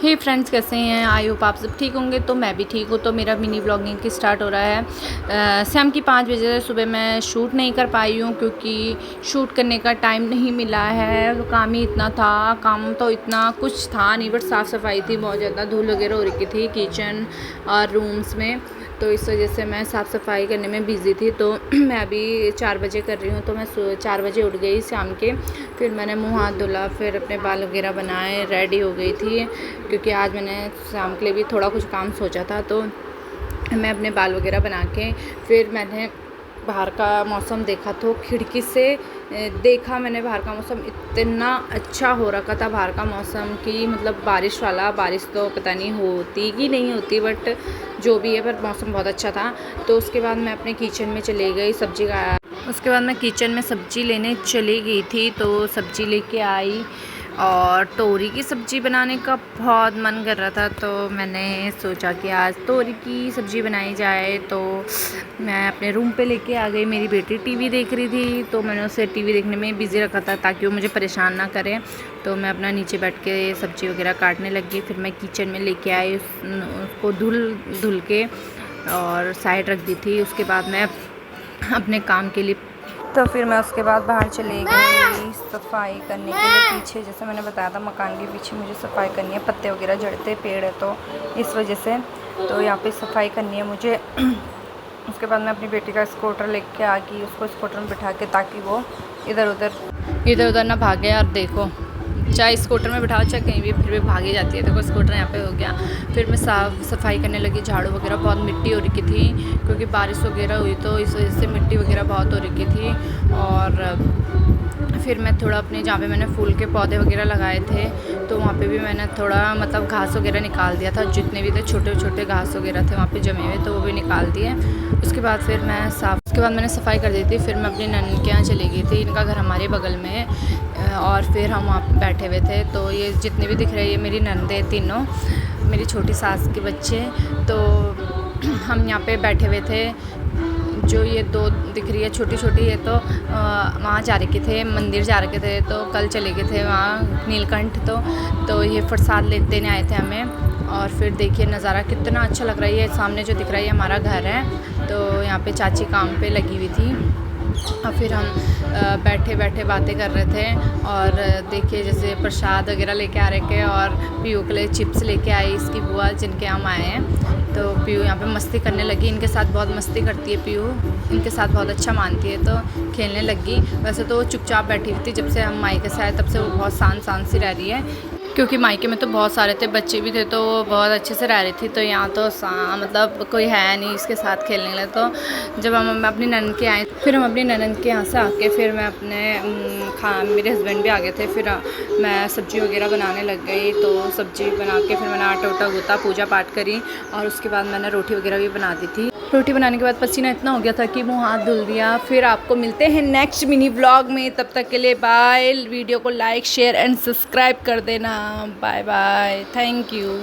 हे friends, कैसे हैं? I hope आप सब ठीक होंगे। तो मैं भी ठीक हूँ। तो मेरा मिनी व्लॉगिंग की स्टार्ट हो रहा है। शाम की 5 बजे। सुबह मैं शूट नहीं कर पाई हूँ क्योंकि शूट करने का टाइम नहीं मिला है। तो काम ही इतना था, काम तो इतना कुछ था नहीं, बट साफ़ सफाई थी बहुत ज़्यादा, धूल वगैरह हो रखी थी किचन और रूम्स में। तो इस वजह से मैं साफ़ सफाई करने में बिज़ी थी। तो मैं अभी 4 बजे कर रही हूँ। तो मैं 4 बजे उठ गई शाम के। फिर मैंने मुँह हाथ धुला, फिर अपने बाल वगैरह बनाए, रेडी हो गई थी क्योंकि आज मैंने शाम के लिए भी थोड़ा कुछ काम सोचा था। तो मैं अपने बाल वगैरह बना के फिर मैंने बाहर का मौसम देखा। तो खिड़की से देखा मैंने बाहर का मौसम, इतना अच्छा हो रखा था बाहर का मौसम कि मतलब बारिश वाला। बारिश तो पता नहीं होती कि नहीं होती, बट जो भी है, पर मौसम बहुत अच्छा था। तो उसके बाद मैं अपने किचन में चली गई सब्ज़ी का। उसके बाद मैं किचन में सब्ज़ी लेने चली गई थी। तो सब्ज़ी लेके आई और तोरी की सब्ज़ी बनाने का बहुत मन कर रहा था। तो मैंने सोचा कि आज तोरी की सब्ज़ी बनाई जाए। तो मैं अपने रूम पे लेके आ गई। मेरी बेटी टीवी देख रही थी, तो मैंने उसे टीवी देखने में बिज़ी रखा था ताकि वो मुझे परेशान ना करे। तो मैं अपना नीचे बैठ के सब्ज़ी वगैरह काटने लगी। फिर मैं किचन में लेके आई, उसको धुल के और साइड रख दी थी। उसके बाद मैं अपने काम के लिए, तो फिर मैं उसके बाद बाहर चली गई सफाई करने के लिए। पीछे जैसे मैंने बताया था, मकान के पीछे मुझे सफाई करनी है। पत्ते वगैरह झड़ते पेड़ है तो इस वजह से तो यहाँ पे सफाई करनी है मुझे। उसके बाद मैं अपनी बेटी का स्कूटर लेके आ गई, उसको स्कूटर में बिठा के, ताकि वो इधर उधर ना भागे। और देखो, चाहे स्कूटर में बिठाओ चाहे कहीं भी, फिर भी भागी जाती है। देखो स्कूटर यहाँ पे हो गया। फिर मैं साफ़ सफाई करने लगी, झाड़ू वगैरह। बहुत मिट्टी हो रखी थी क्योंकि बारिश वगैरह हुई, तो इस वजह से मिट्टी वगैरह बहुत हो रखी थी। और फिर मैं थोड़ा अपने, जहाँ पे मैंने फूल के पौधे वगैरह लगाए थे, तो वहाँ पे भी मैंने थोड़ा मतलब घास वगैरह निकाल दिया था। जितने भी थे छोटे छोटे घास वगैरह थे वहाँ पे जमे हुए, तो वो भी निकाल दिए। उसके बाद फिर उसके बाद मैंने सफाई कर दी थी। फिर मैं अपनी ननद के यहाँ चली गई थी। इनका घर हमारे बगल में है और फिर हम वहाँ पे बैठे हुए थे। तो ये जितने भी दिख रहे हैं, ये मेरी ननदें तीनों, मेरी छोटी सास के बच्चे। तो हम यहाँ पे बैठे हुए थे। जो ये 2 दिख रही है छोटी छोटी, ये तो वहाँ जा रखे थे, मंदिर जा रखे थे। तो कल चले गए थे वहाँ नीलकंठ। तो ये प्रसाद लेने आए थे हमें। और फिर देखिए नज़ारा कितना अच्छा लग रहा है। ये सामने जो दिख रहा है, ये हमारा घर है। तो यहाँ पे चाची काम पे लगी हुई थी और फिर हम बैठे बैठे बातें कर रहे थे। और देखिए जैसे प्रसाद वगैरह लेके आ रखे, और पीयू के लिए चिप्स लेके आई इसकी बुआ, जिनके हम आए हैं। तो पीयू यहाँ पे मस्ती करने लगी। इनके साथ बहुत मस्ती करती है पीयू, इनके साथ बहुत अच्छा मानती है, तो खेलने लगी। वैसे तो वो चुपचाप बैठी हुई थी, जब से हम मायके से आए तब से वो बहुत शांत सी रह रही है, क्योंकि मायके में तो बहुत सारे थे, बच्चे भी थे, तो वो बहुत अच्छे से रह रही थी। तो यहाँ तो मतलब कोई है नहीं इसके साथ खेलने के लिए। तो जब हम अपनी ननद के आए, फिर हम अपनी ननद के यहाँ से आके फिर मैं अपने मेरे हस्बैंड भी आ गए थे। फिर मैं सब्ज़ी वगैरह बनाने लग गई। तो सब्ज़ी बना के फिर मैंने आटा उटा गूँथा, पूजा पाठ करी, और उसके बाद मैंने रोटी वगैरह भी बना दी थी। रोटी बनाने के बाद पसीना इतना हो गया था कि मुँह हाथ धुल दिया। फिर आपको मिलते हैं नेक्स्ट मिनी व्लॉग में। तब तक के लिए बाय। वीडियो को लाइक शेयर एंड सब्सक्राइब कर देना। Bye bye, thank you.